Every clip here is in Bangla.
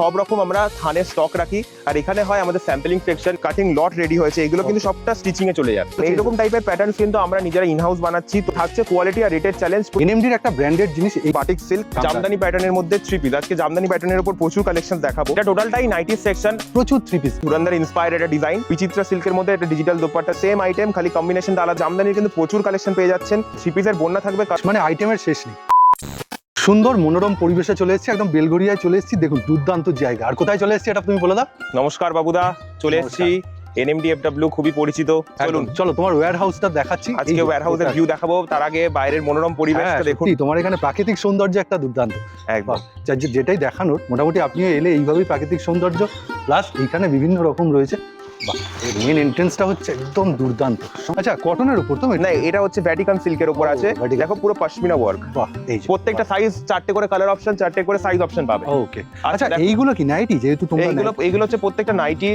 সব রকম আমরা থানের স্টক রাখি আর এখানে হয় আমাদের স্যাম্পলিং সেকশন, কাটিং লট রেডি হয়েছে, এগুলো কিন্তু সবটা স্টিচিং এ চলে যাবে। এইরকম টাইপের প্যাটার্ন কিন্তু আমরা নিজেরা ইনহাউস বানাচ্ছি। তো থাকছে কোয়ালিটি আর রেটের চ্যালেঞ্জ। এনএমডির একটা ব্র্যান্ডেড জিনিস এই বাটিক সিল্ক জামদানি প্যাটার্নের মধ্যে 3 পিস। আজকে জামদানি প্যাটার্নের উপর প্রচুর কালেকশন দেখাবো। এটা টোটালটাই 90 সেকশন, প্রচুর 3 পিস ধুরন্ধর ইন্সপায়ার্ড একটা ডিজাইন। বিচিত্রা সিল্কের মধ্যে একটা ডিজিটাল দোপাট্টা, সেম আইটেম খালি কম্বিনেশনটা আলাদা। জামদানির কিন্তু প্রচুর কালেকশন পেয়ে যাচ্ছেন। 3 পিসের বন্যা থাকবে, মানে আইটেমের শেষ নেই। সুন্দর মনোরম পরিবেশে চলে এসেছি, একদম বেলঘরিয়ায় চলে এসেছি। দেখুন দুর্দান্ত জায়গা। আর কোথায় চলে এসেছি এটা তুমি বলে দাও। নমস্কার বাবুদা, চলে এসেছি এনএমডিএফডব্লিউ, খুবই পরিচিত। চলুন চলো তোমার ওয়্যার হাউসটা দেখাচ্ছি। আজকে ওয়্যার হাউসের ভিউ দেখাবো, তার আগে বাইরের মনোরম পরিবেশটা দেখুন। তোমার এখানে প্রাকৃতিক সৌন্দর্য একটা দুর্দান্ত, একদম যেটাই দেখানোর। মোটামুটি আপনিও এলে এইভাবেই প্রাকৃতিক সৌন্দর্য প্লাস এইখানে বিভিন্ন রকম রয়েছে। মেন এন্ট্রেন্সটা হচ্ছে একদম দুর্দান্ত। আচ্ছা, কটনের উপর তো না, এটা হচ্ছে ভ্যাটিকান সিল্কের উপর আছে। দেখো পুরো পশমিনা ওয়ার্ক। বাহ, এই প্রত্যেকটা সাইজ 4টে করে কালার অপশন, 4টে করে সাইজ অপশন পাবে। ওকে। আচ্ছা, এইগুলো কি নাইটি? যেহেতু তোমরা এইগুলো হচ্ছে প্রত্যেকটা নাইটি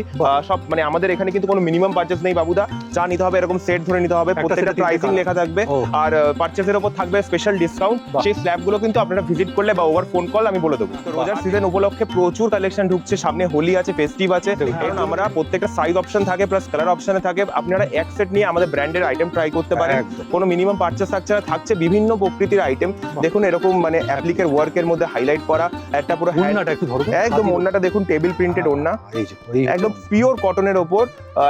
সব, মানে আমাদের এখানে কিন্তু কোনো মিনিমাম পারচেজ নেই বাবুদা। যা নিতে হবে এরকম সেট ধরে নিতে হবে। প্রত্যেকটা প্রাইসিং লেখা থাকবে আর পারচেজের উপর থাকবে স্পেশাল ডিসকাউন্ট। সেই স্ল্যাবগুলো কিন্তু আপনারা ভিজিট করলে বা ওভার ফোন কল আমি বলে দেবো। রোজার সিজন উপলক্ষে প্রচুর কালেকশন ঢুকছে। সামনে হোলি আছে, ফেস্টিভ আছে। কারণ আমরা প্রত্যেকটা সাইজ অপশন থাকে প্লাস কালার অপশনে থাকে। আপনারা এক সেট নিয়ে আমাদের ব্র্যান্ডের আইটেম ট্রাই করতে পারেন। কোনো মিনিমাম পারচেজ থাকছে না, থাকছে বিভিন্ন প্রকৃতির আইটেম। দেখুন এরকম মানে অ্যাপ্লিকের ওয়ার্কের মধ্যে হাইলাইট করা একটা পুরো ওড়নাটা একটু ধরো। একদম ওড়নাটা দেখুন, টেবিল প্রিন্টেড ওড়না, একদম পিওর কটনের ওপর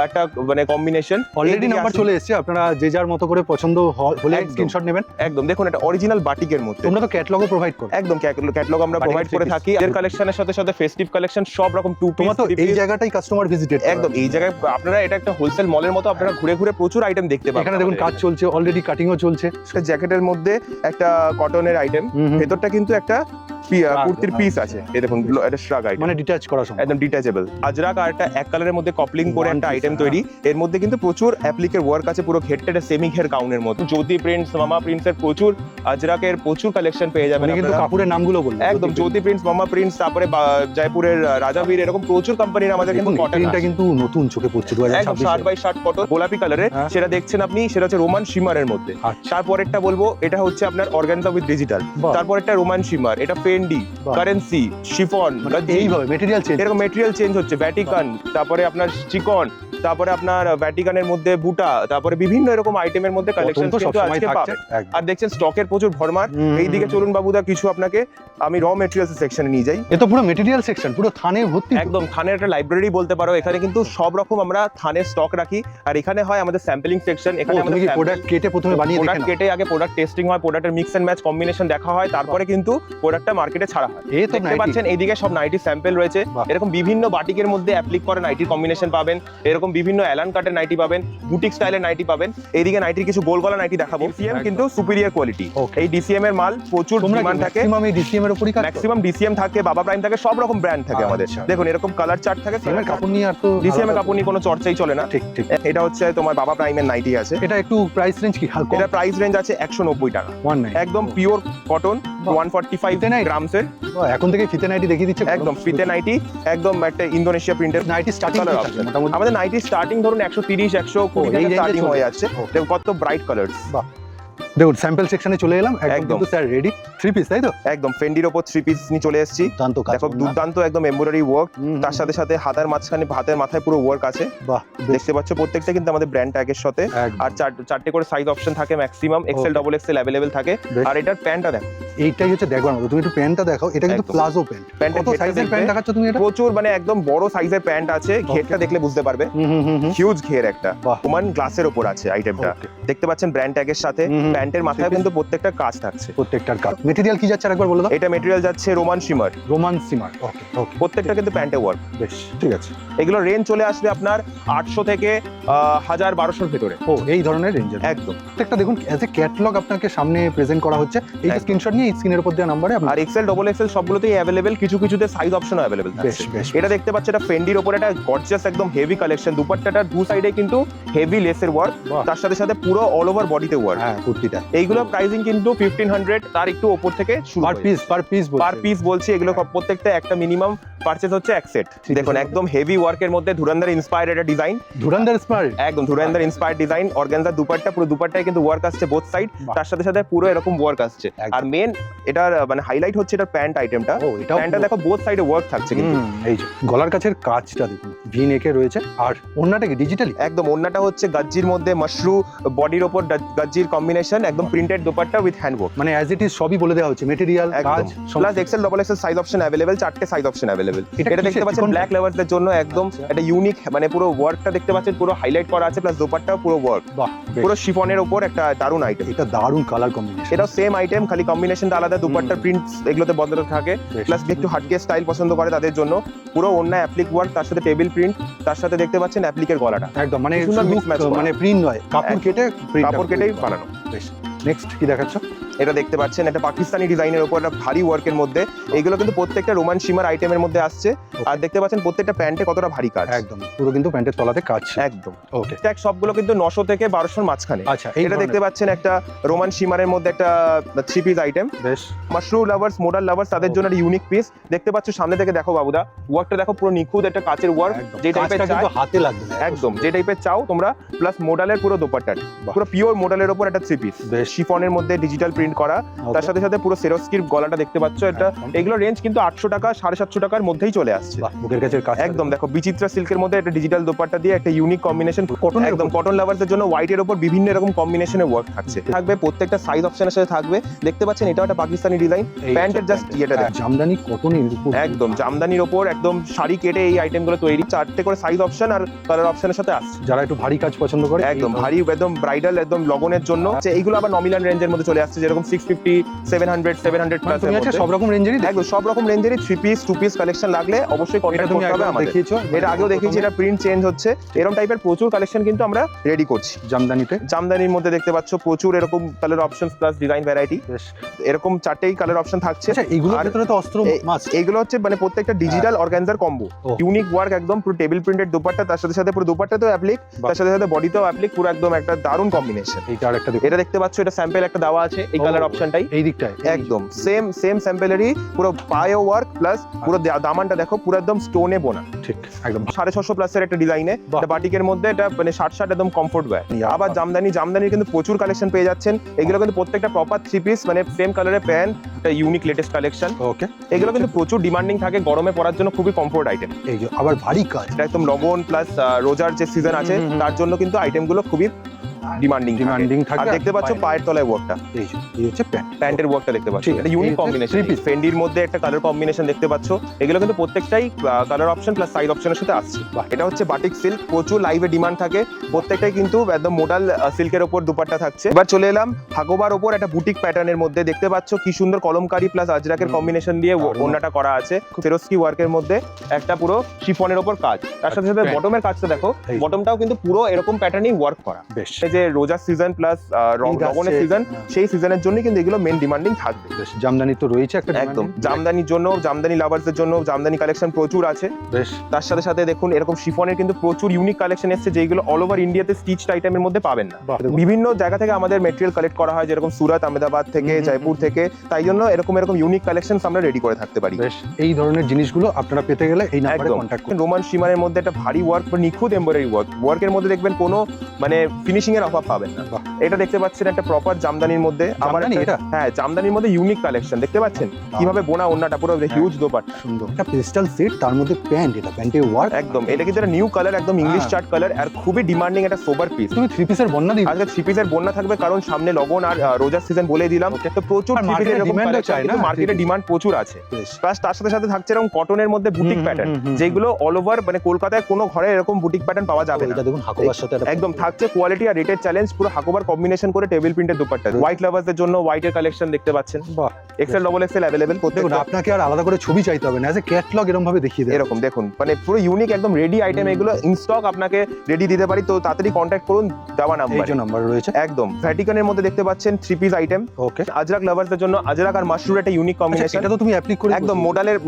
একটা মানে কম্বিনেশন। অলরেডি নাম্বার চলে এসেছে, আপনারা যে যার মতো করে পছন্দ হলে স্ক্রিনশট নেবেন। একদম দেখুন, এটা অরিজিনাল বাটিকের মধ্যে। তোমরা তো ক্যাটালগও প্রোভাইড করো। একদম ক্যাটালগ আমরা প্রোভাইড করে থাকি। এর কালেকশনের সাথে সাথে ফেস্টিভ কালেকশন সব রকম টু পিস। তোমরা তো এই জায়গাটাই কাস্টমার ভিজিটেড। একদম এই জায়গায় আপনারা, এটা একটা হোলসেল মলের মতো, আপনারা ঘুরে ঘুরে প্রচুর আইটেম দেখতে পাবেন। এখানে দেখুন কাজ চলছে, অলরেডি কাটিংও চলছে। জ্যাকেটের মধ্যে একটা কটনের আইটেম, ভেতরটা কিন্তু একটা কুর্তির পিস আছে। এই দেখুন এটা শ্রাগ আইটেম, মানে ডিটাচ করা সম্ভব, একদম ডিটাচেবল। আজরাক আর একটা এক কালারের মধ্যে কপলিং করে একটা আইটেম তৈরি। এর মধ্যে কিন্তু প্রচুর অ্যাপ্লিকের ওয়ার্ক আছে, পুরো ঘেরটা সেমি ঘের গাউনের মতো। জ্যোতি প্রিন্টস, মামা প্রিন্টস এর প্রচুর, আজরাকের প্রচুর কালেকশন পেয়ে যাবেন। কিন্তু কাপড়ের নামগুলো বলুন। একদম জ্যোতি প্রিন্টস, মামা প্রিন্টস, তারপরে জয়পুরের রাজাবীর, এরকম প্রচুর কোম্পানির আমাদের কিন্তু কটনটা কিন্তু নতুন চোখে পড়ছে 2026 60 বাই 60 কটন গোলাপি কালারের। সেটা দেখছেন আপনি, সেটা হচ্ছে রোমান শিমারের মধ্যে। তারপরেরটা বলবো, এটা হচ্ছে আপনার অর্গানজা উইথ ডিজিটাল। তারপরেরটা রোমান শিমার, এটা ফেন্ডি, কারেন্সি, শিফন, এইভাবে মেটেরিয়াল চেঞ্জ, এরকম মেটেরিয়াল চেঞ্জ হচ্ছে। ভ্যাটিকান, তারপরে আপনার চিকন, তারপরে আপনার ভ্যাটিকানের মধ্যে বুটা, তারপরে বিভিন্ন এরকম আইটেমের মধ্যে কালেকশন কিন্তু আজকে পাবেন। আর দেখছেন স্টকের প্রচুর ভরমার। এইদিকে চলুন বাবুদা, কিছু আপনাকে আমি র মেটেরিয়ালস সেকশনে নিয়ে যাই। এ তো পুরো মেটেরিয়াল সেকশন, পুরো থানে ভর্তি। একদম থানের একটা লাইব্রেরি বলতে পারো। এখানে কিন্তু সব রকম আমরা থানের স্টক রাখি আর এখানে হয় আমাদের স্যাম্পলিং সেকশন। এখানে আমাদের প্রোডাক্ট কেটে প্রথমে বানিয়ে দেখেন, প্রোডাক্ট কেটে আগে প্রোডাক্ট টেস্টিং হয়, প্রোডাক্টের মিক্স এন্ড ম্যাচ কম্বিনেশন দেখা হয়, তারপরে কিন্তু প্রোডাক্টটা মার্কেটে ছাড়া হয়। দেখতে পাচ্ছেন এইদিকে সব নাইটি স্যাম্পল রয়েছে। এরকম বিভিন্ন বাটিকের মধ্যে অ্যাপ্লিক করা নাইটির কম্বিনেশন পাবেন। এরকম বিভিন্ন অ্যালান কাটের নাইটি পাবেন, বুটিক স্টাইলের নাইটি পাবেন। এইদিকে নাইটির কিছু গোল গলা নাইটি দেখাবো। ডিসিএম কিন্তু সুপিরিয়র কোয়ালিটি। এই ডিসিএম এর মাল প্রচুর ডিমান্ড থাকে। ম্যাক্সিমাম এই ডিসিএম এর উপরই কাজ। ম্যাক্সিমাম ডিসিএম থাকে, বাবা প্রাইম থাকে, সব রকম ব্র্যান্ড থাকে আমাদের। দেখুন এরকম কালার চার্ট থাকে। কাপড় নিয়ে আর তো ডিসিএম এর কাপড় নিয়ে কোনো চর্চাই চলে না। ঠিক ঠিক। এটা হচ্ছে তোমার বাবা প্রাইমের নাইটি আছে। এটা একটু প্রাইস রেঞ্জ কি? এটা প্রাইস রেঞ্জ আছে 190 টাকা। একদম পিওর কটন, 145 গ্রামস এর। এখন থেকে ফিতে নাইটি দেখিয়ে দিচ্ছে। একদম ফিতে নাইটি, একদম একটা ইন্দোনেশিয়া প্রিন্টের নাইটি স্টার্টিং আমাদের নাইটি স্টার্টিং ধরুন 130 120 থেকে স্টার্টিং হয়ে যাচ্ছে। দেখো কত ব্রাইট কালারস। দেখুন স্যাম্পল সেকশনে চলে এলাম। একদম কিন্তু স্যার রেডি 3 পিস, তাই তো? একদম ফেন্ডির উপর 3 পিস নিয়ে চলে এসেছি। দেখো দুর্দান্ত একদম এমব্রয়ডারি ওয়ার্ক, তার সাথে সাথে হাতের মাঝখানে, হাতের মাথায় পুরো ওয়ার্ক আছে। বাহ, দেখতে পাচ্ছ প্রত্যেকটা কিন্তু আমাদের ব্র্যান্ড ট্যাগের সাথে। আর 4টে করে সাইজ অপশন থাকে, maximum XL, double XL available থাকে। আর এটার প্যান্টটা দেখো, এইটাই হচ্ছে দেখবার মতো। তুমি একটু প্যান্টটা দেখাও। এটা কিন্তু প্লাজো প্যান্ট। কত সাইজের প্যান্ট দেখাচ্ছ তুমি? এটা প্রচুর, মানে একদম বড় সাইজের প্যান্ট আছে। ঘেরটা দেখলে বুঝতে পারবে, হিউজ ঘের একটা। ওমান গ্লাসের উপর আছে আইটেমটা। দেখতে পাচ্ছেন ব্র্যান্ড ট্যাগের সাথে। প্যান্টের মাথায় কিন্তু প্রত্যেকটা কাজ থাকছে। প্রত্যেকটার কাজ। মেটেরিয়াল কি যাচ্ছে আরেকবার বলে দাও। এটা মেটেরিয়াল যাচ্ছে রোমান শিমার। রোমান শিমার, ওকে ওকে। প্রত্যেকটা কিন্তু প্যান্টে ওয়ার্ক। বেশ, ঠিক আছে। এগুলো রেঞ্জ চলে আসবে আপনার 800 থেকে 1000-1200 ভেতরে। এই ধরনের রেঞ্জের একদম। প্রত্যেকটা দেখুন অ্যাজ এ ক্যাটালগ আপনাকে সামনে প্রেজেন্ট করা হচ্ছে। এই স্ক্রিনশট নিয়ে স্ক্রিনের উপর দেওয়া নম্বরে আর এক্সেল, ডাবল এক্সেল সবগুলোতেই अवेलेबल। কিছু কিছুতে সাইজ অপশন अवेलेबल আছে। এটা দেখতে পাচ্ছেন, এটা ফেন্ডির উপর একটা গর্জিয়াস একদম হেভি কালেকশন। দুপাট্টাটার দু সাইডে কিন্তু হেভি লেসের ওয়ার্ক, তার সাথে সাথে পুরো অল ওভার বডিতে ওয়ার্ক। হ্যাঁ, কুর্তিতে এটা এইগুলো প্রাইসিং কিন্তু 1500 তার একটু উপর থেকে শুরু। পার পিস বলছি এগুলো প্রত্যেকটা একটা মিনিমাম পারচেজ হচ্ছে এক সেট। দেখুন একদম হেভি ওয়ার্কের মধ্যে ধুরন্ধর ইন্সপায়ার্ড একটা ডিজাইন, একদম ধুরন্ধর ইন্সপায়ার্ড ডিজাইন। অর্গানজা দুপাট্টা, পুরো দুপাট্টায় কিন্তু ওয়ার্ক আসছে বোথ সাইড, তার সাথে সাথে পুরো এরকম ওয়ার্ক আসছে। আর মেন এটার মানে হাইলাইট হচ্ছে এটার প্যান্ট আইটেমটা। প্যান্টটা দেখো বোথ সাইডে ওয়ার্ক থাকছে কিন্তু। এই যে গলার কাছের কাজটা দেখুন ভি নেকে রয়েছে। আর ওন্নাটা কি ডিজিটালি? একদম ওন্নাটা হচ্ছে গাজ্জির মধ্যে মাশরু বডির ওপর গাজ্জির কম্বিনেশন, একদম প্রিন্টেড দুপাট্টা উইথ হ্যান্ডওয়ার্ক। মানে অ্যাজ ইট ইজ সবই বলে দেওয়া হচ্ছে, মেটেরিয়াল কাজ plus XL double XL size option available, 4টে সাইজ অপশন अवेलेबल। এটা দেখতে পাচ্ছেন ব্ল্যাক লাভার্সদের জন্য একদম একটা ইউনিক, মানে পুরো ওয়ার্কটা দেখতে পাচ্ছেন পুরো হাইলাইট করা আছে, প্লাস দুপাট্টাও পুরো ওয়ার্ক। বাহ, পুরো শিফনের উপর একটা দারুণ আইটেম। এটা দারুণ কালার কম্বিনেশন। এটাও সেম আইটেম, খালি কম্বিনেশনটা আলাদা, দুপাট্টার প্রিন্টস এগুলোতে বদলাতে থাকে। প্লাস একটু হাটকে স্টাইল পছন্দ করে তাদের জন্য পুরো ওন্না অ্যাপ্লিক ওয়ার্ক, তার সাথে টেবিল প্রিন্ট, তার সাথে দেখতে পাচ্ছেন অ্যাপ্লিকের গলাটা একদম মানে সুন্দর mix match করা। মানে প্রিন্ট নয়, কাপড় কেটেই বানানো। বেশ, নেক্সট কি দেখাচ্ছ? এটা দেখতে পাচ্ছেন একটা পাকিস্তানি ডিজাইনের উপর একটা ভারী ওয়ার্কের মধ্যে। এগুলো কিন্তু প্রত্যেকটা রোমান শিমার আইটেমের মধ্যে আসছে। আর দেখতে পাচ্ছেন প্রত্যেকটা প্যান্টে কতটা ভারী কাজ, একদম পুরো কিন্তু প্যান্টের তলাতে কাজ একদম। ওকে, ট্যাগ সবগুলো কিন্তু 900 থেকে 1200 মাঝখানে। আচ্ছা, এটা দেখতে পাচ্ছেন একটা রোমান শিমারের মধ্যে একটা 3 পিস আইটেম। বেশ, মাশরু লাভার্স, মোডাল লাভার্স তাদের জন্য একটা ইউনিক পিস। দেখতে পাচ্ছ সামনে থেকে দেখো বাবুদা, ওয়ার্কটা দেখো পুরো নিখুঁত একটা কাচের ওয়ার্ক, যে টাইপের কিন্তু হাতে লাগবে একদম, যে টাইপের চাও তোমরা। প্লাস মোডালের পুরো দোপাট্টা পুরো পিওর মোডালের উপর একটা 3 পিস শিফনের মধ্যে ডিজিটাল প্রিন্ট করা, তার সাথে সাথে পুরো সেরোস্কির গলাটা দেখতে পাচ্ছ। এটা এগুলো রেঞ্জ কিন্তু 800 টাকা 750 টাকার মধ্যেই চলে আসছে। বুকের কাছে কাজ একদম দেখো বিচিত্রা সিল্কের মধ্যে একটা ডিজিটাল দোপাট্টা দিয়ে একটা ইউনিক কম্বিনেশন, একদম কটন লাভার্সের জন্য হোয়াইটের উপর বিভিন্ন রকম কম্বিনেশনে ওয়ার্ক থাকবে, প্রত্যেকটা সাইজ অপশনের সাথে থাকবে। দেখতে পাচ্ছেন এটাও একটা পাকিস্তানি ডিজাইন, প্যান্টের জাস্ট এটা দেখো জামদানি কটনের উপর, একদম জামদানির উপর একদম শাড়ি কেটে এই আইটেমগুলো তৈরি। 4টে করে সাইজ অপশন আর কালার অপশনের সাথে আসছে। যারা একটু ভারী কাজ পছন্দ করে, একদম ভারী, একদম ব্রাইডাল, একদম লগনের জন্য এইগুলো আবার নমিনাল রেঞ্জের মধ্যে চলে আসছে, যেরকম 650 700 প্লাস এর মধ্যে সব রকম রেঞ্জেরই, একদম সব রকম রেঞ্জেরই 3 পিস 2 পিস কালেকশন লাগলে অবশ্যই কন্টাক্ট করতে হবে আমাদের। এটা আগেও দেখিয়েছি, এটা প্রিন্ট চেঞ্জ হচ্ছে, এরকম টাইপের প্রচুর কালেকশন কিন্তু আমরা রেডি করছি। জামদানির মধ্যে দেখতে পাচ্ছ প্রচুর এরকম colour option plus design variety, এরকম 4টেই কালার অপশন থাকছে। আচ্ছা, এগুলোর ভিতরে তো অস্ত্র মাস্ট, এইগুলো হচ্ছে মানে প্রত্যেকটা digital organza combo, unique work, একদম পুরো টেবিল প্রিন্টেড দুপাট্টা, তার সাথে সাথে পুরো দুপাট্টাতেও অ্যাপ্লিক, তার সাথে সাথে বডিতেও অ্যাপ্লিক, পুরো একদম একটা দারুণ কম্বিনেশন। এটা দেখতে পাচ্ছ, এটা স্যাম্পল একটা দেওয়া আছে এই কালার অপশনটাই, এই দিকটায় একদম সেম স্যাম্পলেরই পুরো পায়ে ওয়ার্ক, প্লাস পুরো দামানটা দেখো পুরো একদম স্টোনে বোনা, ঠিক একদম 650 প্লাসের একটা ডিজাইনে, এটা বাটিকের মধ্যে, এটা মানে 60 একদম কমফোর্ট ওয়্যার। আবার জামদানির কিন্তু প্রচুর কালেকশন পেয়ে যাচ্ছেন। এগুলো কিন্তু প্রত্যেকটা প্রপার 3 পিস, মানে সেম কালারের প্যান্ট, একটা ইউনিক লেটেস্ট কালেকশন। ওকে, এগুলো কিন্তু প্রচুর ডিমান্ডিং থাকে, গরমে পরার জন্য খুবই কমফোর্ট আইটেম। এই যে আবার ভারী কাজ, এটা একদম লগন প্লাস রোজার যে সিজন আছে তার জন্য কিন্তু আইটেমগুলো খুবই ডিমান্ডিং থাকে। আর দেখতে পাচ্ছ পায়ের তলায় ওয়ার্কটা, এই হচ্ছে প্যান্টের ওয়ার্কটা দেখতে পাচ্ছ, এটা ইউনিক কম্বিনেশন। ফেন্ডির মধ্যে একটা কালার কম্বিনেশন দেখতে পাচ্ছ। এগুলো কিন্তু প্রত্যেকটাই কালার অপশন প্লাস সাইজ অপশনের সাথে আসছে। এটা হচ্ছে বাটিক সিল্ক, প্রচুর লাইভে ডিমান্ড থাকে, প্রত্যেকটাই কিন্তু একদম মোডাল সিল্কের উপর দুপাট্টা থাকছে। এবার চলে এলাম হাকোবার উপর একটা বুটিক প্যাটার্নের মধ্যে, দেখতে পাচ্ছ কি সুন্দর কলমকারি প্লাস আজরাকের কম্বিনেশন দিয়ে ওন্নাটা করা আছে, ফেরোস্কি ওয়ার্কের মধ্যে একটা পুরো শিফনের উপর কাজ, তার সাথে সাথে বটমের কাজটা দেখো, বটমটাও কিন্তু পুরো এরকম প্যাটার্নেই ওয়ার্ক করা। এই যে রোজার সিজন প্লাস লগনের সিজন, সেই সিজনের জন্য কিন্তু এগুলো মেন ডিমান্ডিং থাকবে। জামদানি তো রয়েছে একটা, একদম জামদানির জন্য, জামদানি লাভার্সদের জন্য জামদানি কালেকশন প্রচুর আছে। তার সাথে সাথে দেখুন এরকম শিফনের কিন্তু প্রচুর ইউনিক কালেকশন এসেছে, যেগুলো অল ওভার ইন্ডিয়াতে স্টিচড আইটেমের মধ্যে পাবেন না। বিভিন্ন জায়গা থেকে আমাদের মেটেরিয়াল কালেক্ট করা হয়, যেরকম সুরাত, আহমেদাবাদ থেকে, জয়পুর থেকে, তাই জন্য এরকম ইউনিক কালেকশন আমরা রেডি করে থাকতে পারি। এই ধরনের জিনিসগুলো আপনারা পেতে গেলে এই নম্বরে কন্টাক্ট করুন। রোমান শিমারের মধ্যে একটা ভারী ওয়ার্ক, নিখুঁত এমব্রয়ডারি ওয়ার্কের মধ্যে দেখবেন কোনো মানে ফিনিশিং এর অভাব পাবেন না। এটা দেখতে পাচ্ছেন একটা প্রপার জামদানির মধ্যে, আবার হ্যাঁ জামদানির মধ্যে ইউনিক কালেকশন দেখতে পাচ্ছেন, কিভাবে বোনা ওন্নাটা পুরো হিউজ দোপাট্টা, সুন্দর একটা পেস্টাল সেট, তার মধ্যে প্যান্ট, এটা প্যান্টের ওয়ার্ক একদম। এটা কিন্তু একটা নিউ কালার, একদম ইংলিশ চার্ট কালার, আর খুবই ডিমান্ডিং একটা সোবার পিস। তুমি 3 পিসের বন্যা দিবে, আজকে 3 পিসের বন্যা থাকবে, কারণ সামনে লগন আর রোজার সিজন বলে দিলাম, তো প্রচুর 3 পিসের এরকম কালেকশন, কিন্তু মার্কেটে ডিমান্ড প্রচুর আছে। প্লাস তার সাথে সাথে থাকছে এরকম কটনের মধ্যে বুটিক প্যাটার্ন, যেগুলো অল ওভার মানে কলকাতায় কোনো ঘরে এরকম বুটিক প্যাটার্ন পাওয়া যাবে না। এটা দেখুন হাকোবার সাথে একদম থাকছে কোয়ালিটি আর রেটের চ্যালেঞ্জ, পুরো হাকোবার কম্বিনেশন করে টেবিল প্রিন্টের দুপাট্টা। হোয়াইট লাভার্সদের জন্য হোয়াইটের কালেকশন দেখতে পাচ্ছেন, বাহ, এক্সেল ডবল এক্সেল अवेलेबल করতে। দেখুন আপনাকে আর আলাদা করে ছবি চাইতে হবে না, এজ এ ক্যাটালগ এরকম ভাবে দেখিয়ে দেয়। এরকম দেখুন মানে পুরো ইউনিক একদম রেডি আইটেম, এগুলো ইন স্টক আপনাকে রেডি দিতে পারি, তো তাড়াতাড়ি কন্টাক্ট করুন, দেওয়া নাম্বার, এই যে নাম্বার রয়েছে। একদম ভ্যাটিকানের মধ্যে দেখতে পাচ্ছেন 3 পিস আইটেম। ওকে, আজরাক লাভার্সদের জন্য আজরাক আর মাশরুর একটা ইউনিক কম্বিনেশন, এটা তো তুমি অ্যাপ্লিক করে একদম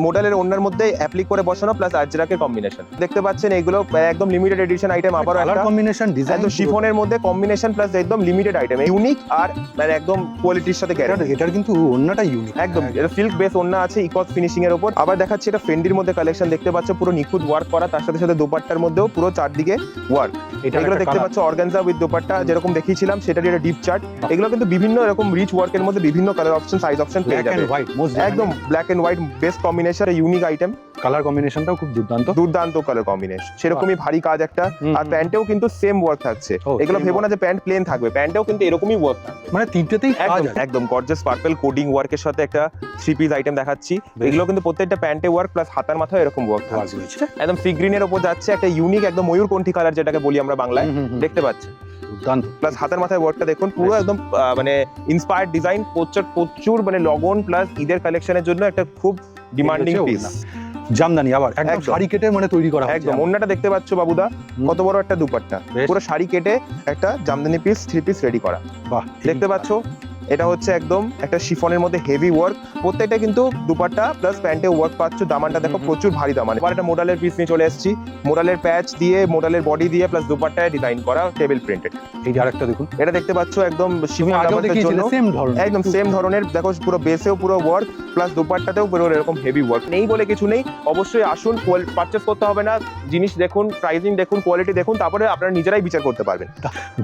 মোডালের ওন্নার মধ্যে অ্যাপ্লিক করে বসানো, প্লাস আজরাকের কম্বিনেশন দেখতে পাচ্ছেন। এগুলো একদম লিমিটেড এডিশন আইটেম, আবার কালার কম্বিনেশন, ডিজাইন একদম শিফনের মধ্যে কম্বিনেশন প্লাস একদম লিমিটেড আইটেম, ইউনিক আর মানে একদম কোয়ালিটির সাথে গ্যারান্টি। এটার কিন্তু ওড়নাটা ইউনিক, একদম এটা সিল্ক বেস ওড়না আছে ইকস ফিনিশিং এর উপর। আবার দেখাচ্ছি এটা ফেন্ডির মধ্যে কালেকশন দেখতে পাচ্ছ, পুরো নিখুঁত ওয়ার্ক করা, তার সাথে সাথে দোপাট্টার মধ্যেও পুরো চারদিকে ওয়ার্ক। এগুলো দেখতে পাচ্ছ অর্গানজা উইথ দোপাট্টা যেরকম দেখিয়েছিলাম সেটারই একটা ডিপ চার্ট। এগুলো কিন্তু বিভিন্ন এরকম রিচ ওয়ার্কের মধ্যে বিভিন্ন কালার অপশন সাইজ অপশন পেয়ে যাবে। একদম black and white best combination, unique item. Colour কম্বিনেশনটাও খুব দুর্দান্ত কালার কম্বিনেশন, সেরকমই ভারী কাজ একটা। আর প্যান্টেও কিন্তু সেম ওয়ার্ক থাকছে, এগুলো ভেবো না যে প্যান্ট প্লেন থাকবে, প্যান্টেও কিন্তু এরকমই ওয়ার্ক থাকবে, মানে তিনটেতেই কাজ আছে। একদম গর্জিয়াস পার্পল কোডিং ওয়ার্কের সাথে একটা থ্রি পিস আইটেম দেখাচ্ছি। এগুলো কিন্তু প্রত্যেকটা প্যান্টে ওয়ার্ক প্লাস হাতার মাথায় এরকম ওয়ার্ক থাকছে। একদম সি গ্রিনের উপর যাচ্ছে একটা ইউনিক একদম ময়ূরকণ্ঠী কালার যেটাকে বলি আমরা বাংলায়, দেখতে পাচ্ছি প্লাস হাতের মাথায় ওয়ার্কটা দেখুন পুরো একদম মানে ইন্সপায়ার্ড ডিজাইন, প্রচুর মানে লগন প্লাস ঈদের কালেকশনের জন্য একটা খুব ডিমান্ডিং পিস। জামদানি আবার একদম শাড়ি কেটে মানে তৈরি করা একদম। ওন্নাটা দেখতে পাচ্ছ বাবুদা কত বড় একটা দুপাট্টা, পুরো শাড়ি কেটে একটা Jamdani piece three piece ready করা। বাহ, দেখতে পাচ্ছ এটা হচ্ছে একদম একটা শিফনের মধ্যে হেভি ওয়ার্ক, প্রত্যেকটা কিন্তু দুপাট্টা প্লাস প্যান্টে ওয়ার্ক পাচ্ছ। দামানটা দেখো প্রচুর ভারী দামান। এবার একটা মোডালের পিস নিয়ে চলে এসেছি, মোডালের প্যাচ দিয়ে মোডালের বডি দিয়ে প্লাস দুপাট্টায় ডিজাইন করা টেবিল প্রিন্টেড। এই যে আরেকটা দেখুন, এটা দেখতে পাচ্ছ একদম শিফন দামানের জন্য একদম সেম ধরনের, দেখো পুরো বেসেও পুরো ওয়ার্ক প্লাস দুপাট্টাতেও পুরো এরকম হেভি ওয়ার্ক। নেই বলে কিছু নেই, অবশ্যই আসুন, পারচেজ করতে হবে না, জিনিস দেখুন, প্রাইসিং দেখুন, কোয়ালিটি দেখুন, তারপরে আপনারা নিজেরাই বিচার করতে পারবেন।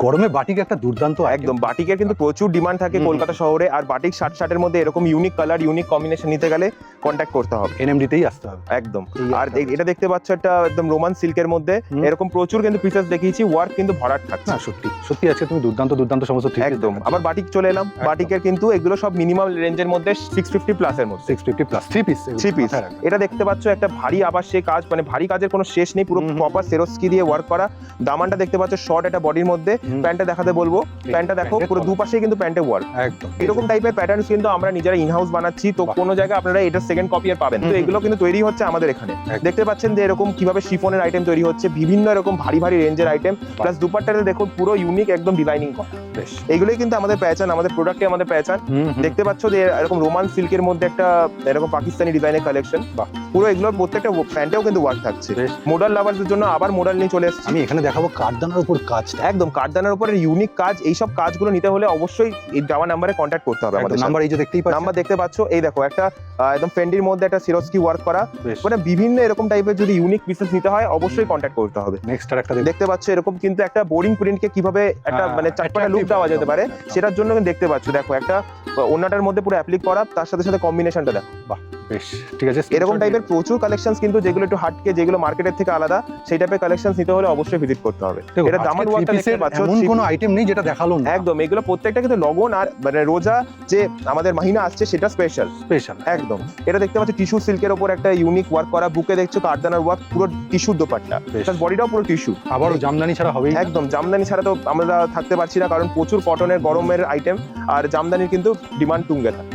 গরমে বাটিক একটা দুর্দান্ত একদম, বাটিকের কিন্তু প্রচুর ডিমান্ড থাকে কলকাতা শহরে। আর বাটিক শার্টের মধ্যে এরকম ইউনিক কালার ইউনিক কম্বিনেশন নিতে গেলে কন্ট্যাক্ট করতে হবে, এনএমডিতেই আসতে হবে একদম। আর এটা দেখতে পাচ্ছ একটা একদম রোমান সিল্কের মধ্যে এরকম প্রচুর কিন্তু পিসেস দেখিয়েছি, ওয়ার্ক কিন্তু ভরাট থাকছে। না সত্যি সত্যি আজকে তুমি দুর্দান্ত সমস্ত ঠিক একদম। আবার বাটিক চলে এলাম, বাটিকের কিন্তু এগুলো সব মিনিমাম রেঞ্জের মধ্যে 650 প্লাস এর মধ্যে, 650 প্লাস থ্রি পিস। এটা দেখতে পাচ্ছ একটা ভারী আবার সে কাজ, মানে ভারী কাজের কোনো শেষ নেই, পুরো প্রপার সেরোস্কি দিয়ে ওয়ার্ক করা। দামানটা দেখতে পাচ্ছ শর্ট একটা বডির মধ্যে, প্যান্টটা দেখাতে বলবো, প্যান্টটা দেখো পুরো দুপাশেই কিন্তু প্যান্টে ওয়ার্ক। একদম এরকম টাইপের প্যাটার্নস কিন্তু আমরা নিজেরা ইনহাউস বানাচ্ছি, তো কোনো জায়গায় আপনারা এটা সেকেন্ড কপি আর পাবেন। তো এগুলো কিন্তু তৈরি হচ্ছে আমাদের এখানে। দেখতে পাচ্ছেন যে এরকম কিভাবে শিফনের আইটেম তৈরি হচ্ছে, বিভিন্ন এরকম ভারী রেঞ্জের আইটেম প্লাস দুপাট্টাতে দেখুন পুরো ইউনিক একদম ডিজাইনিং করা। এগুলোই কিন্তু আমাদের পেহচান, আমাদের প্রোডাক্টে আমাদের পেহচান। দেখতে পাচ্ছ যে এরকম রোমান সিল্কের মধ্যে একটা এরকম পাকিস্তানি ডিজাইনের কালেকশন, পুরো এগুলোর প্রত্যেকটা প্যান্টেও কিন্তু ওয়ার্ক থাকছে। মডাল লাভারদের জন্য আবার মডাল নিয়ে চলে এসেছি। আমি এখানে দেখাবো কাঠদানার উপর কাজ, একদম কাঠদানার উপর ইউনিক কাজ। এইসব কাজগুলো নিতে হলে অবশ্যই এই দেওয়া নাম্বারে কন্ট্যাক্ট করতে হবে আমাদের। নাম্বার এই যে দেখতেই পাচ্ছ, নাম্বার দেখতে পাচ্ছ, এই দেখো একটা একদম ফেন্ডির মধ্যে একটা সিরোস্কি ওয়ার্ক করা, মানে বিভিন্ন এরকম টাইপের যদি ইউনিক পিসেস নিতে হয় অবশ্যই কন্ট্যাক্ট করতে হবে। নেক্সট আর একটা দেখতে পাচ্ছ এরকম কিন্তু একটা বোরিং প্রিন্টকে কিভাবে একটা মানে চারপাটা লুক দেওয়া যেতে পারে সেটার জন্য কিন্তু দেখতে পাচ্ছ, দেখো একটা ওন্নাটার মধ্যে পুরো অ্যাপ্লিক করা, তার সাথে সাথে কম্বিনেশনটা দেখো। বাহ বেশ ঠিক আছে। এরকম টাইপের প্রচুর কালেকশনস কিন্তু যেগুলো একটু হাটকে, যেগুলো মার্কেটের থেকে আলাদা, সেই টাইপের কালেকশনস নিতে হলে অবশ্যই ভিজিট করতে হবে। এটা দামান ওয়ার্কটা দেখতে পাচ্ছ, এমন কোনো আইটেম নেই যেটা দেখালো না। একদম, এগুলো প্রত্যেকটা কিন্তু লগন আর মানে রোজা যে আমাদের মাহিনা আসছে সেটা স্পেশাল একদম। এটা দেখতে পাচ্ছ টিস্যু সিল্কের উপর একটা ইউনিক ওয়ার্ক করা, বুকে দেখছো কাঠদানার ওয়ার্ক, পুরো টিস্যুর দোপাট্টা, প্লাস বডিটাও পুরো টিস্যু। আবারও জামদানি ছাড়া হবেই একদম, জামদানি ছাড়া তো আমরা থাকতে পারছি না, কারণ প্রচুর কটনের গরমের আইটেম আর জামদানির কিন্তু ডিমান্ড তুঙ্গে থাকে।